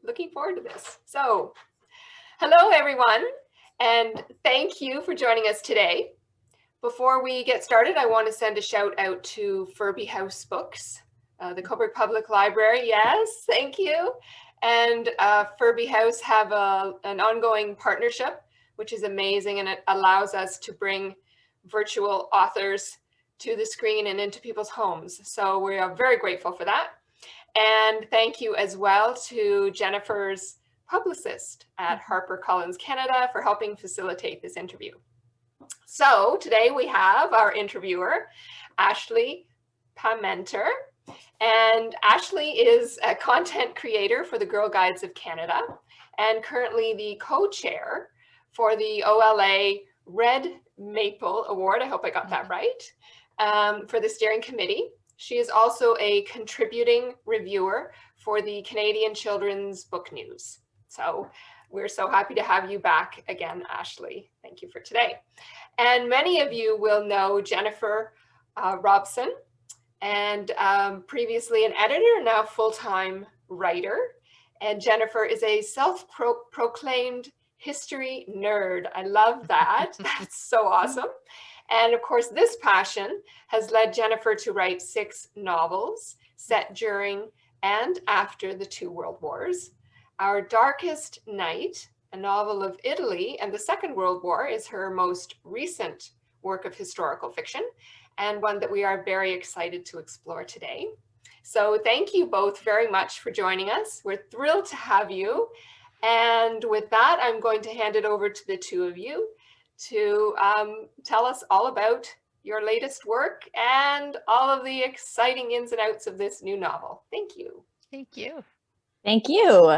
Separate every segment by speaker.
Speaker 1: looking forward to this. So, hello everyone, and thank you for joining us today. Before we get started, I want to send a shout out to Furby House Books, the Cobourg Public Library. Yes, thank you. And Furby House have an ongoing partnership, which is amazing, and it allows us to bring virtual authors to the screen and into people's homes. So we are very grateful for that. And thank you as well to Jennifer's publicist at HarperCollins Canada for helping facilitate this interview. So today we have our interviewer, Ashley Pamenter. And Ashley is a content creator for the Girl Guides of Canada and currently the co-chair for the OLA Red Maple Award. I hope I got that right, for the steering committee. She is also a contributing reviewer for the Canadian Children's Book News. So we're so happy to have you back again, Ashley. Thank you for today. And many of you will know Jennifer Robson, and previously an editor, now full-time writer. And Jennifer is a self-proclaimed history nerd. I love that. That's so awesome. And of course, this passion has led Jennifer to write 6 novels set during and after the 2 World Wars. Our Darkest Night, a novel of Italy and the Second World War, is her most recent work of historical fiction, and one that we are very excited to explore today. So thank you both very much for joining us. We're thrilled to have you. And with that, I'm going to hand it over to the 2 of you to tell us all about your latest work and all of the exciting ins and outs of this new novel. Thank you.
Speaker 2: Thank you.
Speaker 3: Thank you.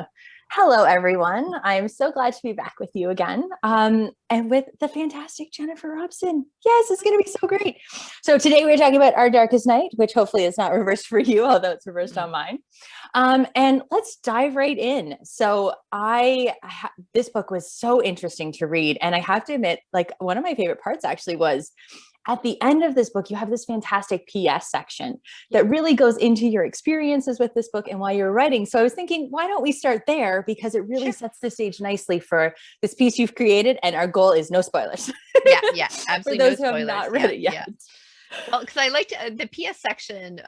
Speaker 3: Hello, everyone. I'm so glad to be back with you again, and with the fantastic Jennifer Robson. Yes, it's going to be so great. So today we're talking about Our Darkest Night, which hopefully is not reversed for you, although it's reversed on mine. And let's dive right in. So this book was so interesting to read, and I have to admit, like, one of my favorite parts actually was at the end of this book, you have this fantastic PS section that really goes into your experiences with this book and why you're writing. So I was thinking, why don't we start there? Because it really sets the stage nicely for this piece you've created. And our goal is no spoilers.
Speaker 2: Yeah, absolutely.
Speaker 3: For those
Speaker 2: no
Speaker 3: who have not read it yet.
Speaker 2: Yeah. Well, because I liked the PS section.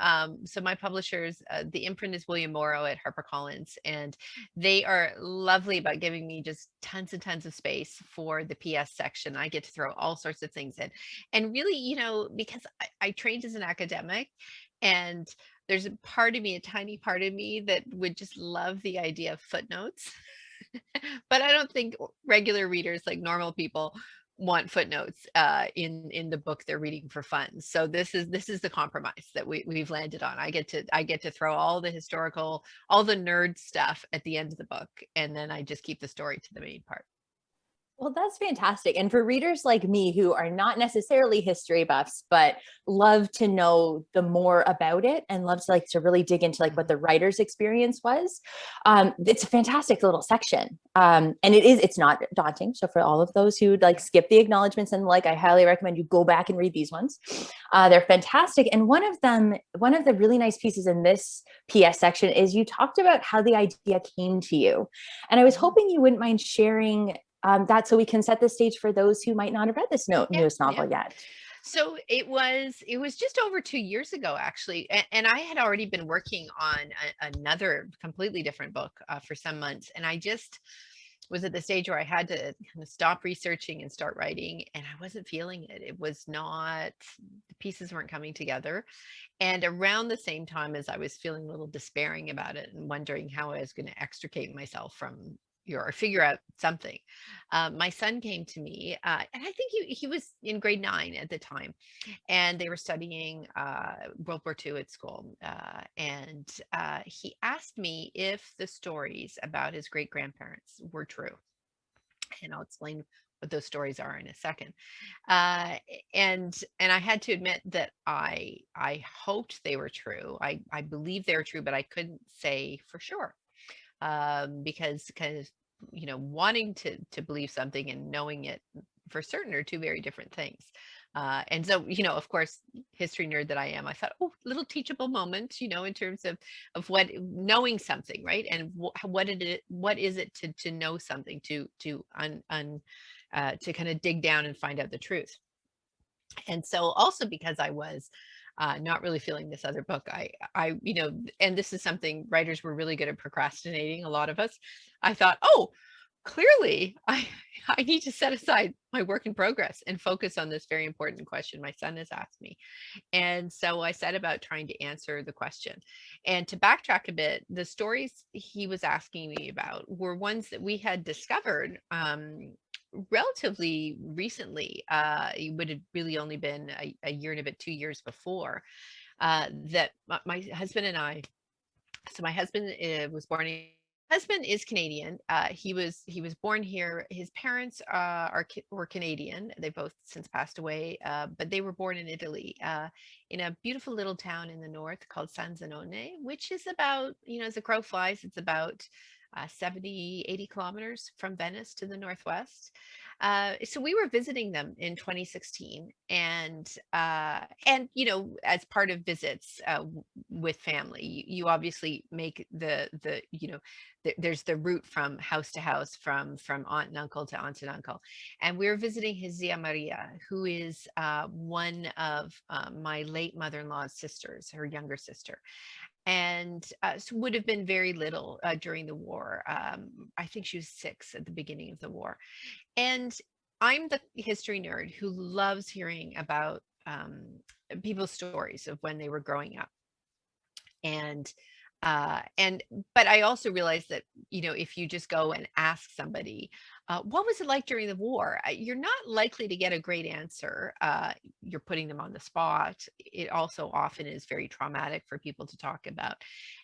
Speaker 2: So my publishers, the imprint is William Morrow at HarperCollins, and they are lovely about giving me just tons and tons of space for the PS section. I get to throw all sorts of things in. And really, because I trained as an academic, and there's a part of me, a tiny part of me, that would just love the idea of footnotes. But I don't think regular readers, like normal people, want footnotes in the book they're reading for fun. So this is the compromise that we've landed on. I get to throw all the historical, all the nerd stuff at the end of the book, and then I just keep the story to the main part.
Speaker 3: Well, that's fantastic. And for readers like me who are not necessarily history buffs, but love to know the more about it and love to really dig into what the writer's experience was, it's a fantastic little section. And it's not daunting. So for all of those who skip the acknowledgments and I highly recommend you go back and read these ones. They're fantastic. And one of the really nice pieces in this PS section is you talked about how the idea came to you. And I was hoping you wouldn't mind sharing that, so we can set the stage for those who might not have read this newest novel yet.
Speaker 2: So it was just over 2 years ago, actually. And I had already been working on another completely different book for some months. And I just was at the stage where I had to kind of stop researching and start writing. And I wasn't feeling it. It was not, the pieces weren't coming together. And around the same time as I was feeling a little despairing about it and wondering how I was going to extricate myself from or figure out something, my son came to me, and I think he was in grade 9 at the time, and they were studying World War II at school, and he asked me if the stories about his great grandparents were true, and I'll explain what those stories are in a second. And I had to admit that I hoped they were true. I believed they were true, but I couldn't say for sure. Because kind of, wanting to believe something and knowing it for certain are 2 very different things. And so, of course, history nerd that I am, I thought, oh, little teachable moment, in terms of what knowing something, right? And what is it to know something, to kind of dig down and find out the truth. And so also because I was not really feeling this other book, and this is something writers were really good at procrastinating, a lot of us. I thought, oh, clearly I need to set aside my work in progress and focus on this very important question my son has asked me. And so I set about trying to answer the question. And to backtrack a bit, the stories he was asking me about were ones that we had discovered relatively recently. It would have really only been a year and a bit, 2 years before, that my husband and I. So my husband was born in. Husband is Canadian. He was born here. His parents were Canadian. They both since passed away, but they were born in Italy, in a beautiful little town in the north called San Zenone, which is about, as the crow flies, it's about 70, 80 kilometers from Venice to the northwest. So we were visiting them in 2016, and as part of visits with family, you obviously make there's the route from house to house, from aunt and uncle to aunt and uncle. And we were visiting his Zia Maria, who is one of my late mother-in-law's sisters, her younger sister. And so would have been very little during the war. I think she was 6 at the beginning of the war. And I'm the history nerd who loves hearing about people's stories of when they were growing up. And but I also realized that, if you just go and ask somebody, what was it like during the war? You're not likely to get a great answer. You're putting them on the spot. It also often is very traumatic for people to talk about.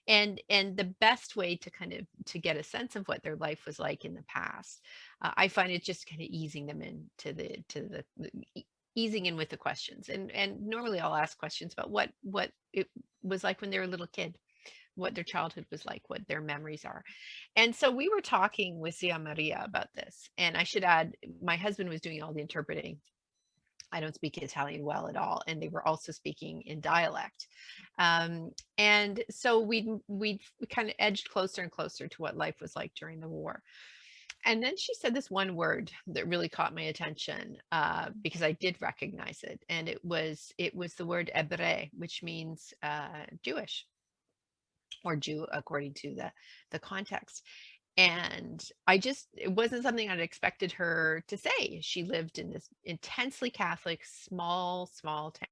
Speaker 2: And the best way to get a sense of what their life was like in the past, I find it just kind of easing them into easing in with the questions. And normally I'll ask questions about what it was like when they were a little kid, what their childhood was like, what their memories are. And so we were talking with Zia Maria about this. And I should add, my husband was doing all the interpreting. I don't speak Italian well at all. And they were also speaking in dialect. And so we kind of edged closer and closer to what life was like during the war. And then she said this one word that really caught my attention, because I did recognize it. And it was the word Hebreu, which means Jewish, or Jew, according to the context. And it wasn't something I'd expected her to say. She lived in this intensely Catholic, small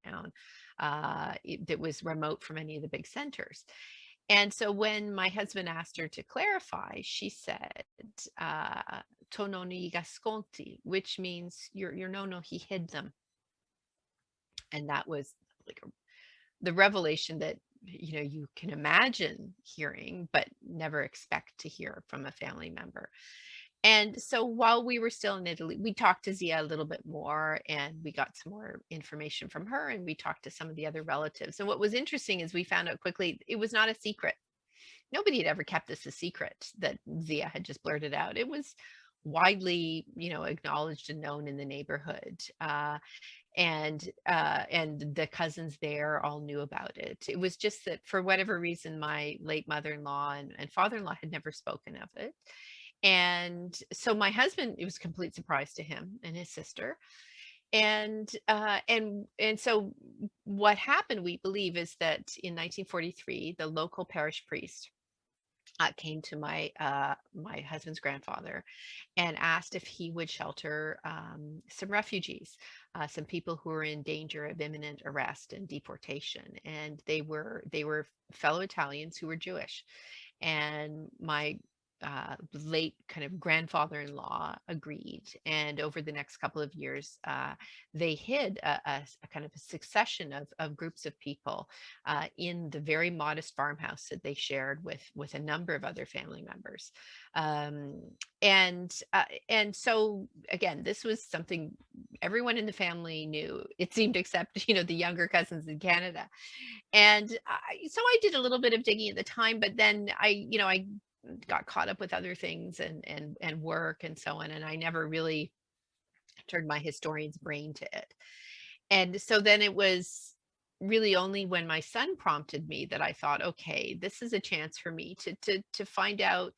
Speaker 2: town that was remote from any of the big centers. And so when my husband asked her to clarify, she said, "Tononi gasconti," which means your nono, he hid them. And that was like the revelation that you can imagine hearing but never expect to hear from a family member. And so while we were still in Italy, we talked to Zia a little bit more, and we got some more information from her, and we talked to some of the other relatives. And what was interesting is we found out quickly it was not a secret. Nobody had ever kept this a secret that Zia had just blurted out. It was widely, acknowledged and known in the neighborhood. And the cousins there all knew about it. It was just that for whatever reason, my late mother-in-law and father-in-law had never spoken of it. And so my husband, it was a complete surprise to him and his sister. And so what happened, we believe, is that in 1943, the local parish priest came to my husband's grandfather and asked if he would shelter some refugees, some people who were in danger of imminent arrest and deportation. And they were fellow Italians who were Jewish. And my late kind of grandfather-in-law agreed. And over the next couple of years, they hid a kind of a succession of groups of people in the very modest farmhouse that they shared with a number of other family members. And so again, this was something everyone in the family knew, it seemed, except the younger cousins in Canada. And so I did a little bit of digging at the time, but then I got caught up with other things and work and so on, and I never really turned my historian's brain to it. And so then it was really only when my son prompted me that I thought, okay, this is a chance for me to find out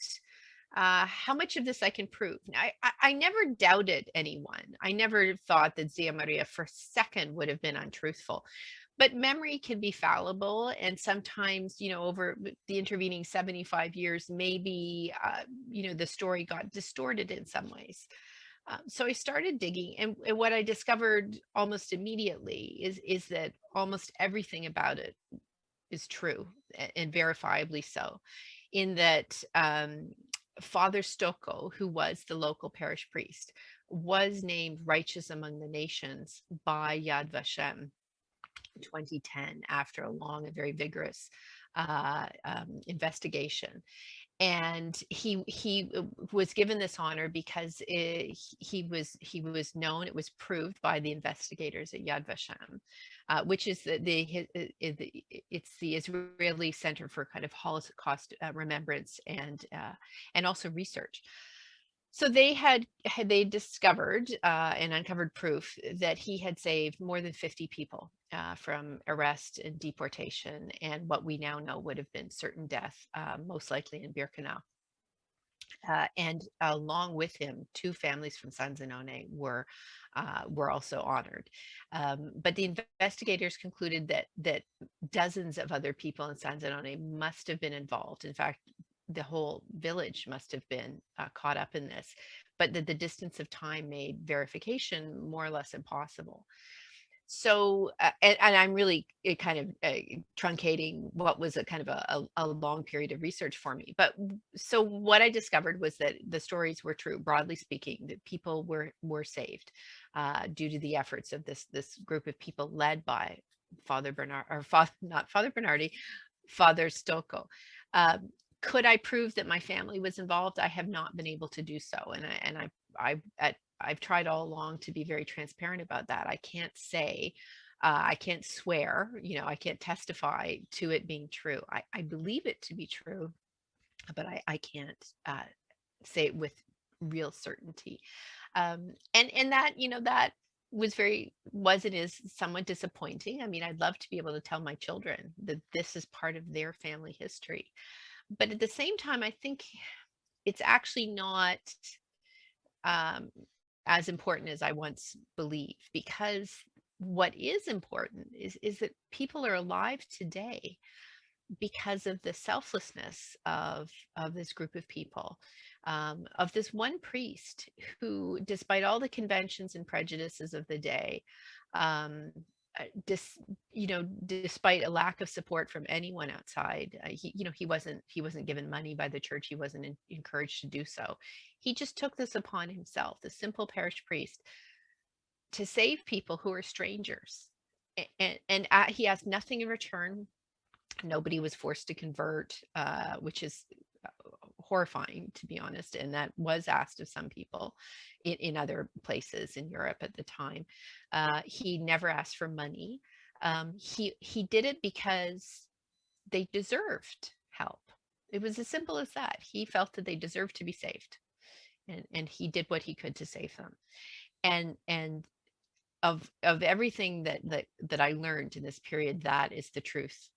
Speaker 2: how much of this I can prove. Now, I never doubted anyone. I never thought that Zia Maria for a second would have been untruthful. But memory can be fallible, and sometimes, over the intervening 75 years, maybe, the story got distorted in some ways. So I started digging, and what I discovered almost immediately is that almost everything about it is true, and verifiably so, in that Father Stocco, who was the local parish priest, was named righteous among the nations by Yad Vashem in 2010 after a long and very vigorous investigation. And he was given this honor because he was known. It was proved by the investigators at Yad Vashem, which is it's the Israeli Center for kind of Holocaust remembrance and also research. So they discovered and uncovered proof that he had saved more than 50 people from arrest and deportation, and what we now know would have been certain death, most likely in Birkenau. And along with him, 2 families from San Zenone were also honored. But the investigators concluded that dozens of other people in San Zenone must have been involved. In fact, the whole village must have been caught up in this, but that the distance of time made verification more or less impossible. So, and I'm really kind of truncating what was a kind of a long period of research for me. But so what I discovered was that the stories were true, broadly speaking, that people were saved due to the efforts of this group of people led by Father Bernard, or not Father Bernardi, Father Stocco. Could I prove that my family was involved? I have not been able to do so, and I've tried all along to be very transparent about that. I can't say, I can't swear, I can't testify to it being true. I believe it to be true, but I can't say it with real certainty. And that, that was and is somewhat disappointing. I mean, I'd love to be able to tell my children that this is part of their family history. But at the same time, I think it's actually not as important as I once believed, because what is important is that people are alive today because of the selflessness of this group of people, of this one priest who, despite all the conventions and prejudices of the day, despite a lack of support from anyone outside, he wasn't given money by the church. He wasn't encouraged to do so. He just took this upon himself, the simple parish priest, to save people who are strangers, and he asked nothing in return. Nobody was forced to convert, which is horrifying, to be honest, and that was asked of some people in other places in Europe at the time. He never asked for money. He did it because they deserved help. It was as simple as that. He felt that they deserved to be saved, and he did what he could to save them. And of everything that I learned in this period, that is the truth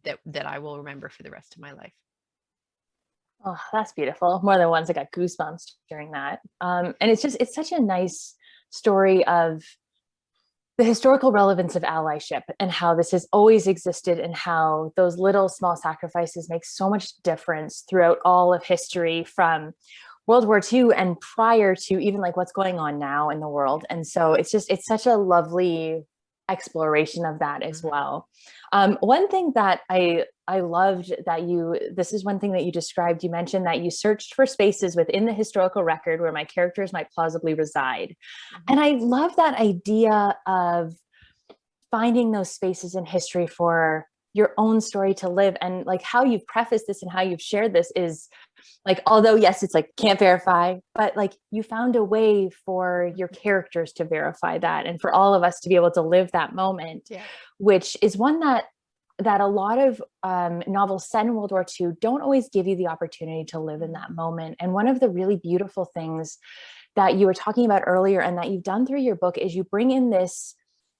Speaker 2: that I will remember for the rest of my life.
Speaker 3: Oh, that's beautiful. More than once I got goosebumps during that. And it's such a nice story of the historical relevance of allyship and how this has always existed, and how those little small sacrifices make so much difference throughout all of history, from World War II and prior to even like what's going on now in the world. And so it's such a lovely exploration of that as well. One thing that I loved that this is one thing that you described. You mentioned that you searched for spaces within the historical record where my characters might plausibly reside. And I love that idea of finding those spaces in history for your own story to live. And like how you've prefaced this and how you've shared this is like, although yes, it's like can't verify, but like you found a way for your characters to verify that, and for all of us to be able to live that moment, which is one that a lot of novels set in World War II don't always give you the opportunity to live in that moment. And one of the really beautiful things that you were talking about earlier and that you've done through your book is you bring in this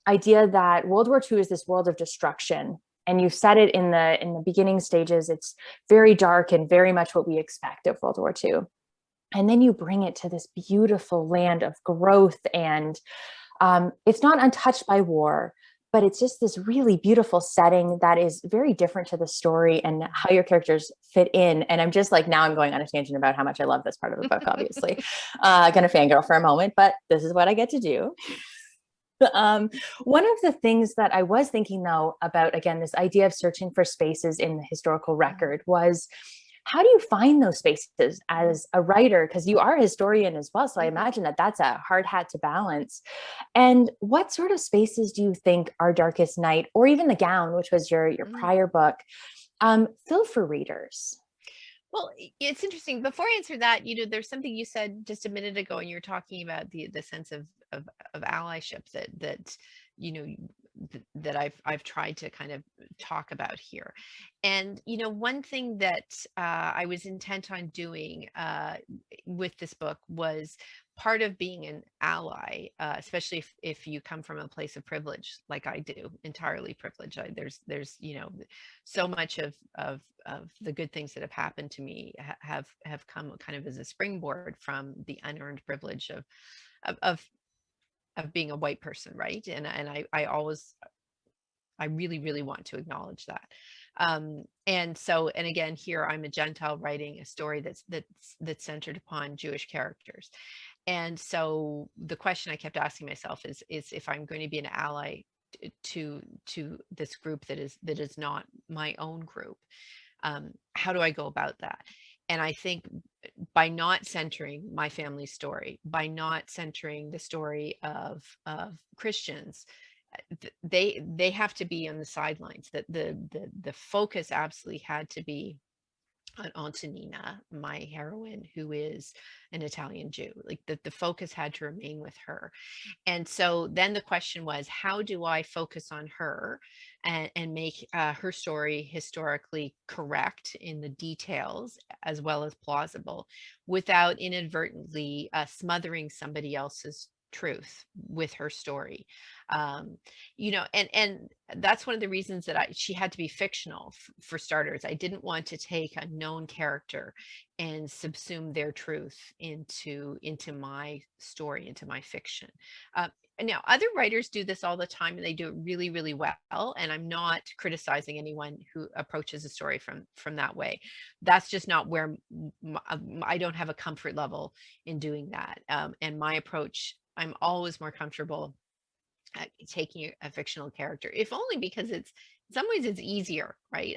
Speaker 3: idea that World War II is this world of destruction. And you said it in the beginning stages. It's very dark and very much what we expect of World War II. And then you bring it to this beautiful land of growth, and it's not untouched by war, but it's just this really beautiful setting that is very different to the story and how your characters fit in. And I'm just like, now I'm going on a tangent about how much I love this part of the book, obviously. Gonna fangirl for a moment, but this is what I get to do. One of the things that I was thinking, though, about, again, this idea of searching for spaces in the historical record was, how do you find those spaces as a writer? Because you are a historian as well. So I imagine that that's a hard hat to balance. And what sort of spaces do you think Our Darkest Night, or even The Gown, which was your prior book, fill for readers?
Speaker 2: Well, it's interesting. Before I answer that, there's something you said just a minute ago, and you're talking about the sense of allyship that that I've tried to kind of talk about here. And one thing that I was intent on doing with this book was, part of being an ally, especially if you come from a place of privilege like I do, entirely privileged. There's so much of the good things that have happened to me have come kind of as a springboard from the unearned privilege of being a white person, right? And I really, really want to acknowledge that. And again, here I'm a Gentile writing a story that's centered upon Jewish characters. And so the question I kept asking myself is if I'm going to be an ally to this group that is not my own group, how do I go about that? And I think by not centering my family's story, by not centering the story of Christians, they have to be on the sidelines. That the focus absolutely had to be on Antonina, my heroine, who is an Italian Jew. Like the focus had to remain with her. And so then the question was, how do I focus on her and make her story historically correct in the details as well as plausible, without inadvertently smothering somebody else's truth with her story? And that's one of the reasons that she had to be fictional. For starters, I didn't want to take a known character and subsume their truth into my story, into my fiction. And now other writers do this all the time, and they do it really, really well. And I'm not criticizing anyone who approaches a story from that way. That's just not where I don't have a comfort level in doing that. And my approach, I'm always more comfortable taking a fictional character, if only because in some ways it's easier, right?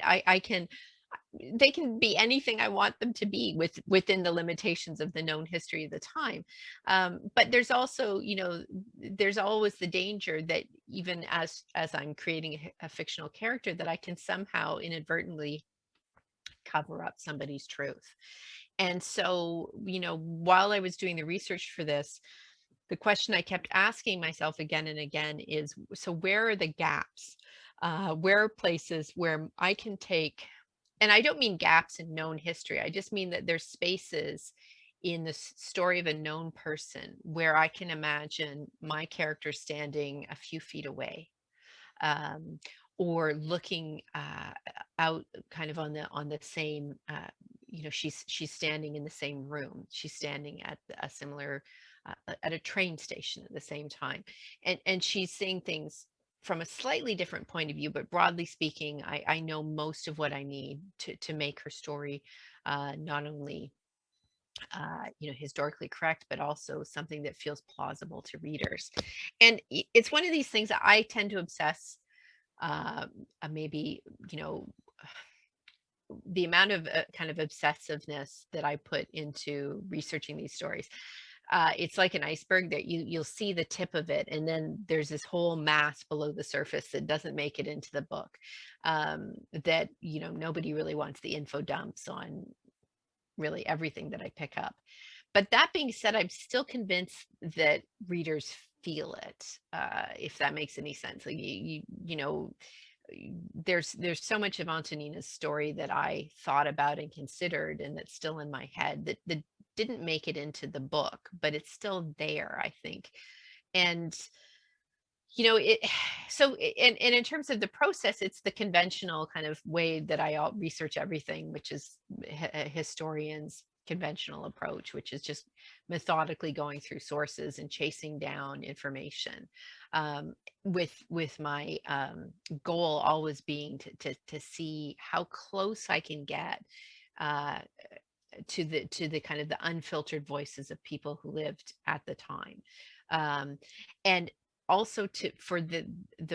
Speaker 2: They can be anything I want them to be within the limitations of the known history of the time. But there's also, there's always the danger that even as I'm creating a fictional character, that I can somehow inadvertently cover up somebody's truth. And so, while I was doing the research for this, the question I kept asking myself again and again is, so where are the gaps? Where are places where I can take, and I don't mean gaps in known history, I just mean that there's spaces in the story of a known person where I can imagine my character standing a few feet away, or looking out kind of on the same, she's standing in the same room, she's standing at a similar at a train station at the same time, and she's seeing things from a slightly different point of view, but broadly speaking, I know most of what I need to make her story not only historically correct, but also something that feels plausible to readers. And it's one of these things that I tend to obsess, maybe the amount of kind of obsessiveness that I put into researching these stories. It's like an iceberg that you'll see the tip of it, and then there's this whole mass below the surface that doesn't make it into the book. That nobody really wants the info dumps on really everything that I pick up. But that being said, I'm still convinced that readers feel it, if that makes any sense. Like there's so much of Antonina's story that I thought about and considered, and that's still in my head. That the didn't make it into the book, but it's still there, I think. And so and in terms of the process, it's the conventional kind of way that I research everything, which is a historian's conventional approach, which is just methodically going through sources and chasing down information, with my goal always being to see how close I can get uh, to the kind of the unfiltered voices of people who lived at the time, and also for the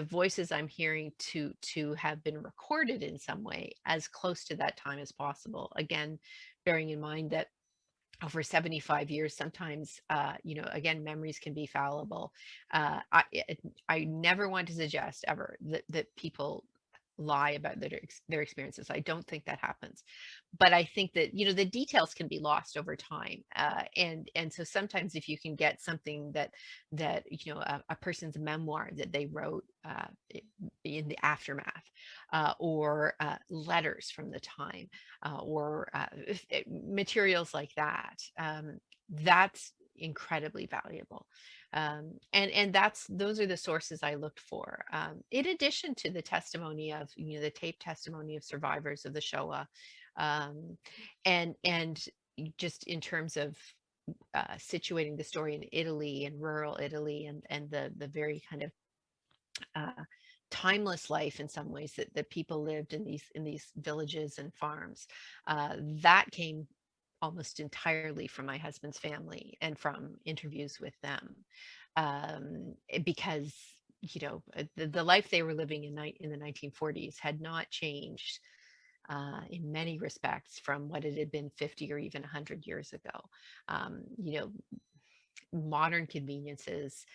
Speaker 2: voices I'm hearing to have been recorded in some way as close to that time as possible, again bearing in mind that over 75 years sometimes, again, memories can be fallible. I never want to suggest ever that people lie about their experiences. I don't think that happens, but I think that the details can be lost over time, and so sometimes if you can get something that a person's memoir that they wrote in the aftermath, or letters from the time, or materials like that, that's incredibly valuable. And those are the sources I looked for, in addition to the testimony of the tape testimony of survivors of the Shoah, and just in terms of situating the story in Italy, and rural Italy, and the very kind of timeless life in some ways that people lived in these villages and farms, that came almost entirely from my husband's family and from interviews with them, because the life they were living in the 1940s had not changed in many respects from what it had been 50 or even 100 years ago. Modern conveniences,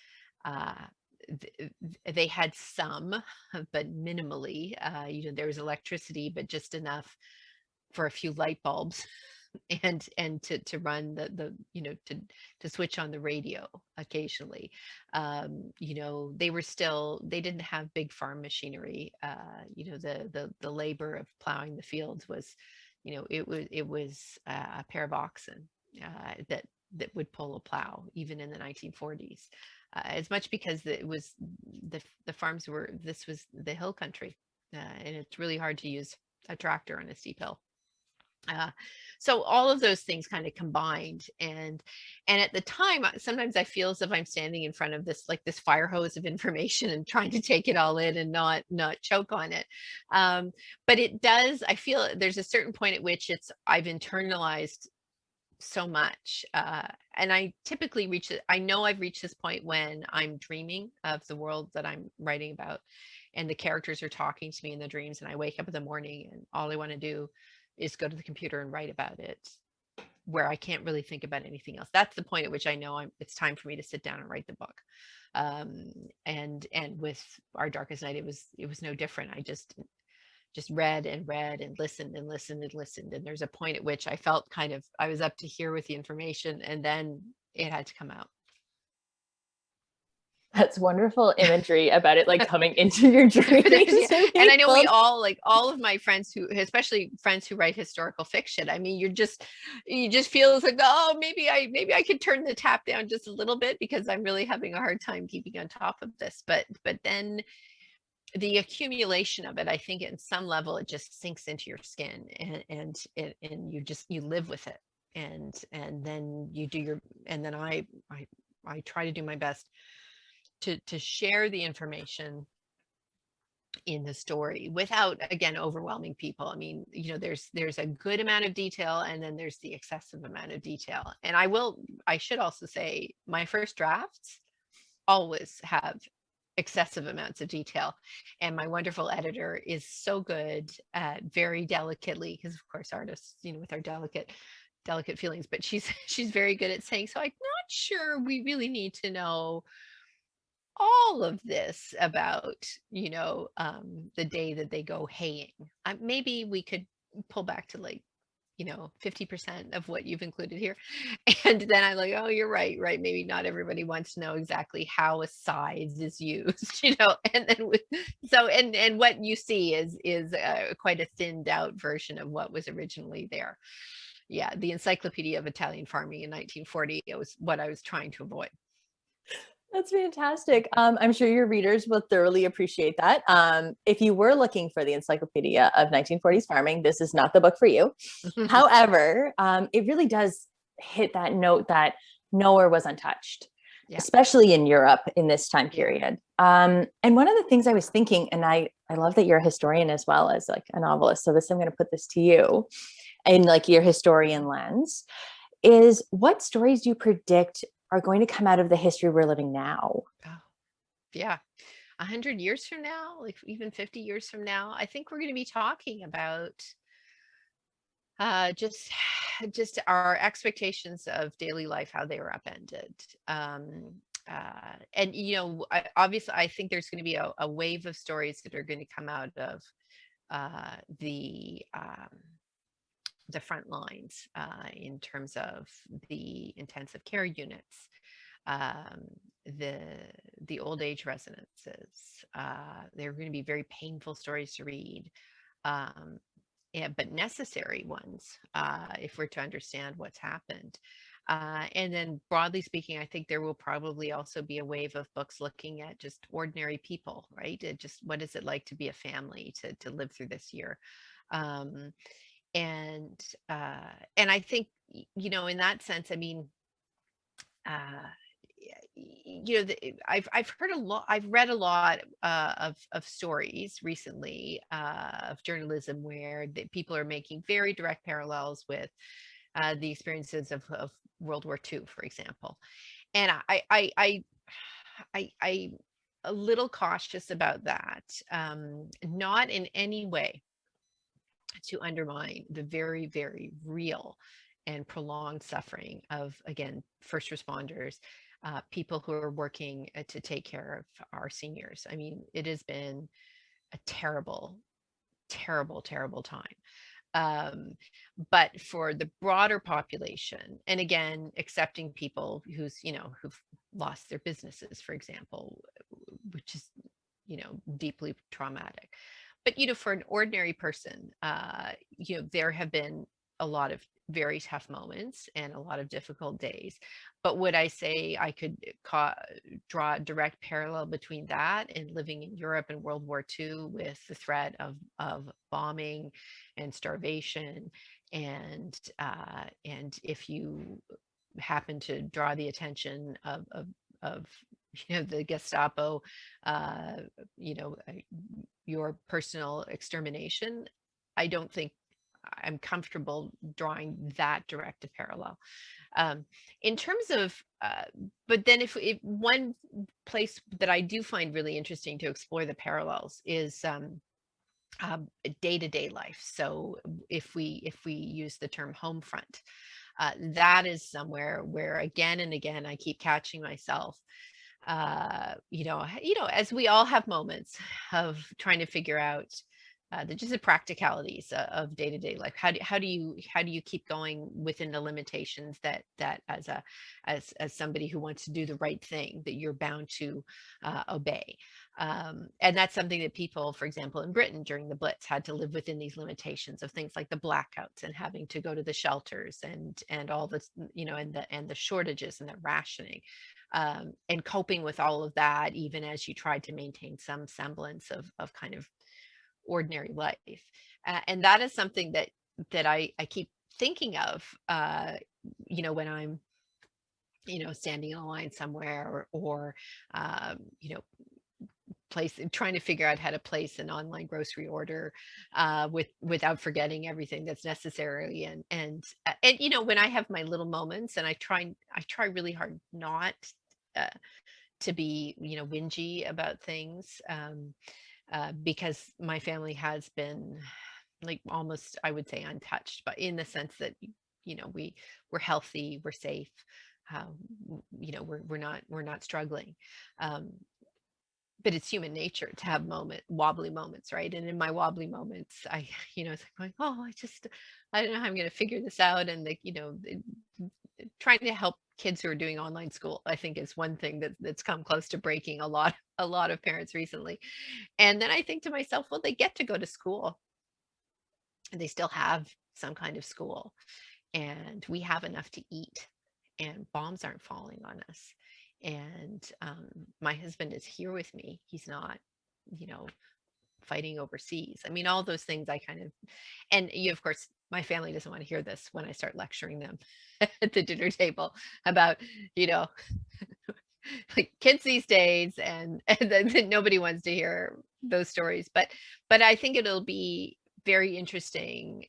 Speaker 2: uh, they had some, but minimally. There was electricity, but just enough for a few light bulbs, and to run to switch on the radio occasionally. They didn't have big farm machinery. The labor of plowing the fields was, it was a pair of oxen that would pull a plow even in the 1940s, as much because it was the farms this was the hill country, and it's really hard to use a tractor on a steep hill. So all of those things kind of combined, and at the time, sometimes I feel as if I'm standing in front of this fire hose of information and trying to take it all in and not choke on it. But I feel there's a certain point at which I've internalized so much, and I typically I know I've reached this point when I'm dreaming of the world that I'm writing about, and the characters are talking to me in the dreams, and I wake up in the morning and all I want to do is go to the computer and write about it, where I can't really think about anything else. That's the point at which I know it's time for me to sit down and write the book. And with Our Darkest Night, it was no different. I just read and read and listened and listened and listened. And there's a point at which I felt I was up to here with the information, and then it had to come out.
Speaker 3: That's wonderful imagery about it, coming into your dreams.
Speaker 2: And I know we all of my friends especially friends who write historical fiction. I mean, you just feel as oh, maybe I could turn the tap down just a little bit because I'm really having a hard time keeping on top of this. But then the accumulation of it, I think at some level it just sinks into your skin, and you live with it, and then you do and then I try to do my best to share the information in the story without, again, overwhelming people. I mean, there's a good amount of detail, and then there's the excessive amount of detail. And I should also say my first drafts always have excessive amounts of detail, and my wonderful editor is so good at very delicately, because of course artists, with our delicate feelings, but she's very good at saying, so I'm not sure we really need to know all of this about the day that they go haying. Maybe we could pull back to 50% of what you've included here. And then I'm like, oh, you're right. Maybe not everybody wants to know exactly how a size is used, and then and what you see is quite a thinned out version of what was originally there. Yeah, the Encyclopedia of Italian Farming in 1940. It was what I was trying to avoid.
Speaker 3: That's fantastic. I'm sure your readers will thoroughly appreciate that. If you were looking for the Encyclopedia of 1940s Farming, this is not the book for you. However, it really does hit that note that nowhere was untouched, especially in Europe in this time period. And one of the things I was thinking, and I love that you're a historian as well as like a novelist, so I'm going to put this to you in like your historian lens, is what stories do you predict are going to come out of the history we're living now?
Speaker 2: Oh, yeah. 100 years from now, like even 50 years from now, I think we're going to be talking about just our expectations of daily life, how they were upended. And obviously, I think there's going to be a wave of stories that are going to come out of the front lines in terms of the intensive care units, um, the old age residences. They're going to be very painful stories to read, but necessary ones if we're to understand what's happened. And then broadly speaking, I think there will probably also be a wave of books looking at just ordinary people, right? Just what is it like to be a family, to live through this year? Um, and I think, in that sense, I mean, uh, I've heard a lot, I've read a lot of stories recently of journalism where people are making very direct parallels with the experiences of World War II, for example. And I a little cautious about that, not in any way to undermine the very, very real and prolonged suffering of, again, first responders, people who are working to take care of our seniors. I mean, it has been a terrible, terrible, terrible time. But for the broader population, and again, accepting people who've lost their businesses, for example, which is, deeply traumatic. But, for an ordinary person, there have been a lot of very tough moments and a lot of difficult days. But would I say I could draw a direct parallel between that and living in Europe in World War II with the threat of bombing and starvation, and if you happen to draw the attention of the Gestapo, uh, your personal extermination, I don't think I'm comfortable drawing that direct a parallel. In terms of, but then if one place that I do find really interesting to explore the parallels is day-to-day life. So if we use the term home front, that is somewhere where again and again I keep catching myself, as we all have moments of trying to figure out just the practicalities of day-to-day life. How do you keep going within the limitations that as somebody who wants to do the right thing, that you're bound to obey? And that's something that people, for example, in Britain during the Blitz, had to live within these limitations of things like the blackouts and having to go to the shelters and all this, and the shortages and the rationing, and coping with all of that, even as you tried to maintain some semblance of kind of ordinary life. And that is something that I keep thinking of, when I'm, standing in a line somewhere, or trying to figure out how to place an online grocery order without forgetting everything that's necessary. And when I have my little moments, and I try really hard not to be whingy about things, because my family has been, like, almost, I would say, untouched, but in the sense that we're healthy, we're safe, we're not struggling. But it's human nature to have wobbly moments, right? And in my wobbly moments, it's like going, oh, I don't know how I'm going to figure this out. And trying to help kids who are doing online school, I think, is one thing that's come close to breaking a lot of parents recently. And then I think to myself, well, they get to go to school, and they still have some kind of school. and we have enough to eat, and bombs aren't falling on us. And my husband is here with me. He's not, you know, fighting overseas. I mean, all those things I kind of, and you, of course, my family doesn't want to hear this when I start lecturing them at the dinner table about, you know, like kids these days, and then nobody wants to hear those stories. But I think it'll be very interesting,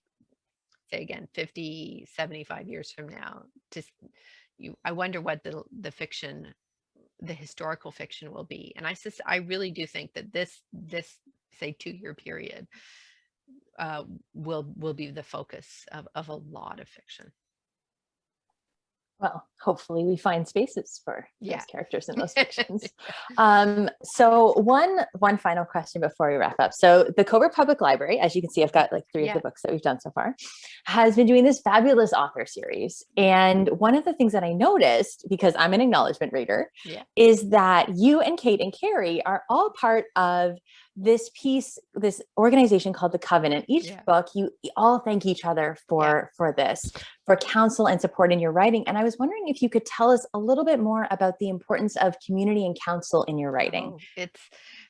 Speaker 2: say again, 50, 75 years from now, to I wonder what the fiction, the historical fiction will be. And I really do think that this say 2-year period will be the focus of a lot of fiction.
Speaker 3: Well, hopefully we find spaces for
Speaker 2: Yeah.
Speaker 3: those characters in those fictions. So one final question before we wrap up. So the Cobra Public Library, as you can see, I've got like 3 of the books that we've done so far, has been doing this fabulous author series. And one of the things that I noticed, because I'm an acknowledgement reader, is that you and Kate and Carrie are all part of this piece, this organization called the Covenant. Each book, you all thank each other for this, for counsel and support in your writing. And I was wondering if you could tell us a little bit more about the importance of community and counsel in your writing.
Speaker 2: It's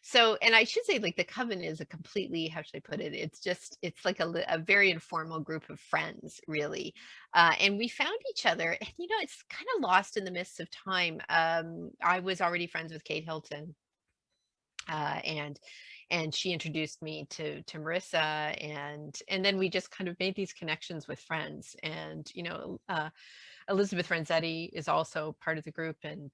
Speaker 2: so, and I should say, like, the Covenant is a completely, how should I put it? It's like a very informal group of friends, really. And we found each other, and it's kind of lost in the mists of time. I was already friends with Kate Hilton, and she introduced me to Marissa, and then we just kind of made these connections with friends. And Elizabeth Renzetti is also part of the group, and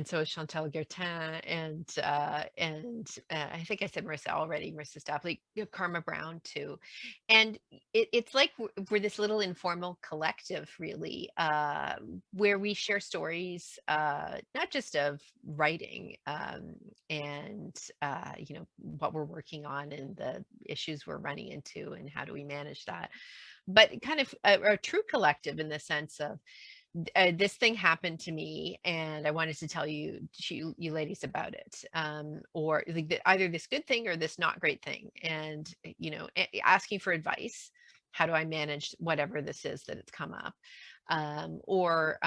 Speaker 2: so is Chantal Guertin, and I think I said Marissa already, Marissa Stapley, Karma Brown too. And it's like we're this little informal collective, really, where we share stories, not just of writing, and what we're working on and the issues we're running into and how do we manage that, but kind of a true collective in the sense of this thing happened to me and I wanted to tell you ladies about it, or like either this good thing or this not great thing, and asking for advice. How do I manage whatever this is that it's come up, or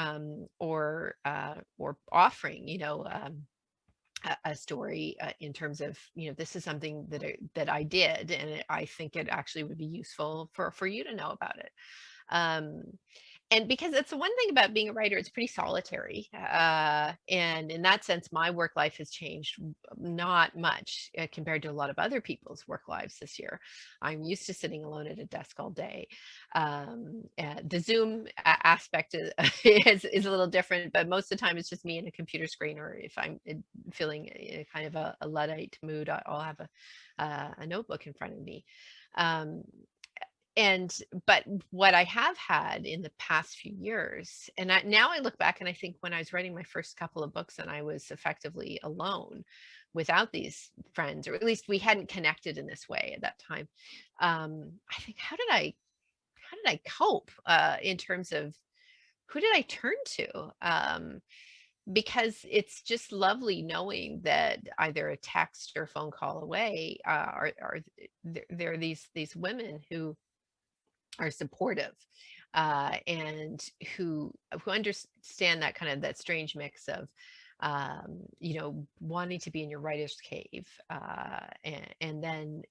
Speaker 2: offering a story, in terms of this is something that I did, and I think it actually would be useful for you to know about it. And because it's the one thing about being a writer, it's pretty solitary. And in that sense, my work life has changed not much compared to a lot of other people's work lives this year. I'm used to sitting alone at a desk all day. The Zoom aspect is a little different, but most of the time it's just me and a computer screen, or if I'm feeling in kind of a Luddite mood, I'll have a notebook in front of me. But what I have had in the past few years, and now I look back and I think when I was writing my first couple of books and I was effectively alone without these friends, or at least we hadn't connected in this way at that time, I think, how did I cope, in terms of who did I turn to? Because it's just lovely knowing that either a text or phone call away, there are these women who are supportive, and who understand that kind of that strange mix of wanting to be in your writer's cave, and then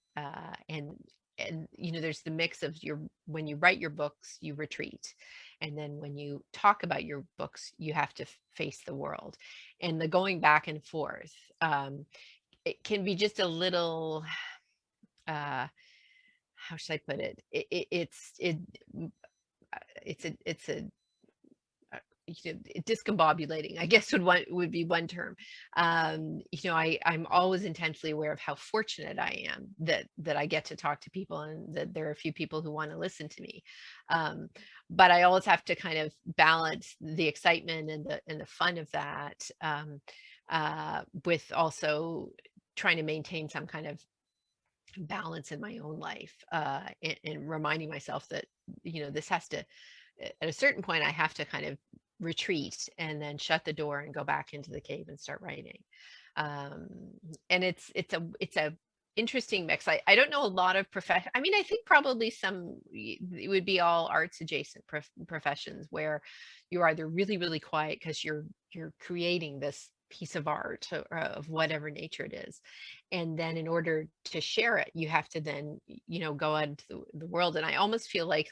Speaker 2: there's the mix of when you write your books you retreat, and then when you talk about your books you have to face the world, and the going back and forth, it can be just a little, how should I put it? It's a discombobulating, I guess would be one term. I'm always intensely aware of how fortunate I am that I get to talk to people and that there are a few people who want to listen to me. But I always have to kind of balance the excitement and the fun of that, with also trying to maintain some kind of balance in my own life, and reminding myself that this has to, at a certain point I have to kind of retreat and then shut the door and go back into the cave and start writing. And it's interesting mix. I don't know a lot of profession. I mean, I think probably it would be all arts adjacent professions where you're either really, really quiet because you're creating this piece of art of whatever nature it is. And then in order to share it, you have to then, go out into the world. And I almost feel like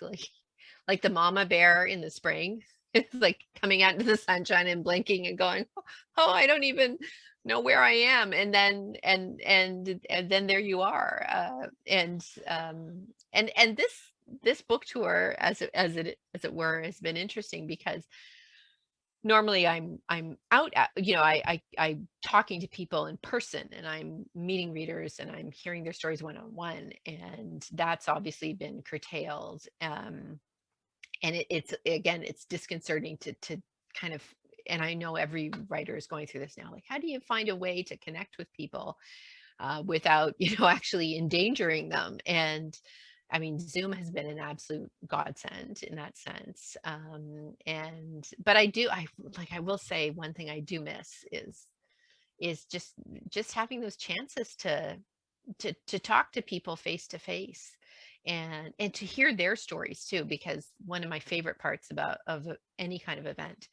Speaker 2: the mama bear in the spring. It's like coming out into the sunshine and blinking and going, oh, I don't even know where I am. And then there you are. And this book tour, as it were, has been interesting because normally I'm out at, I'm talking to people in person, and I'm meeting readers, and I'm hearing their stories one-on-one, and that's obviously been curtailed. And it's disconcerting to kind of, and I know every writer is going through this now, like, how do you find a way to connect with people without actually endangering them? And I mean, Zoom has been an absolute godsend in that sense. But I will say one thing I do miss is just having those chances to talk to people face to face, and to hear their stories too, because one of my favorite parts of any kind of event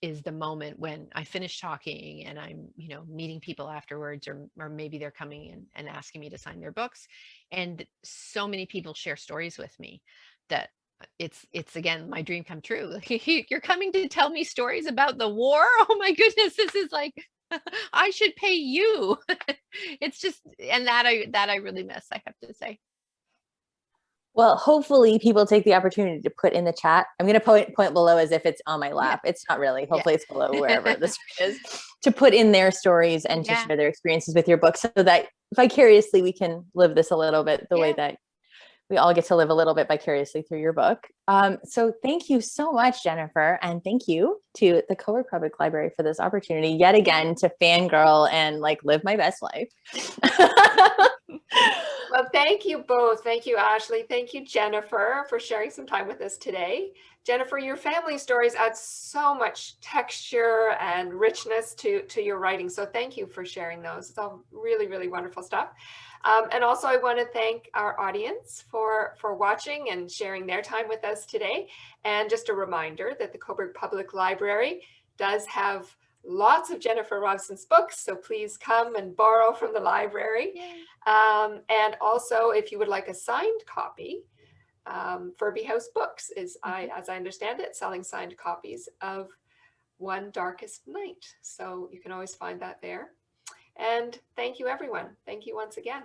Speaker 2: is the moment when I finish talking and I'm, meeting people afterwards, or maybe they're coming in and asking me to sign their books. And so many people share stories with me that it's again my dream come true. You're coming to tell me stories about the war? Oh my goodness, this is like I should pay you. It's just, and that I really miss, I have to say.
Speaker 3: Well, hopefully people take the opportunity to put in the chat. I'm going to point below as if it's on my lap. Yeah. It's not really. Hopefully it's below wherever the screen is, to put in their stories and to share their experiences with your book, so that vicariously we can live this a little bit the way that we all get to live a little bit vicariously through your book. So thank you so much, Jennifer. And thank you to the Coburg Public Library for this opportunity yet again to fangirl and live my best life.
Speaker 1: Well, thank you both. Thank you, Ashley. Thank you, Jennifer, for sharing some time with us today. Jennifer, your family stories add so much texture and richness to your writing. So thank you for sharing those. It's all really, really wonderful stuff. And also I want to thank our audience for watching and sharing their time with us today. And just a reminder that the Coburg Public Library does have lots of Jennifer Robson's books, so please come and borrow from the library. And also, if you would like a signed copy, Furby House Books is, as I understand it, selling signed copies of One Darkest Night. So you can always find that there. And thank you, everyone. Thank you once again.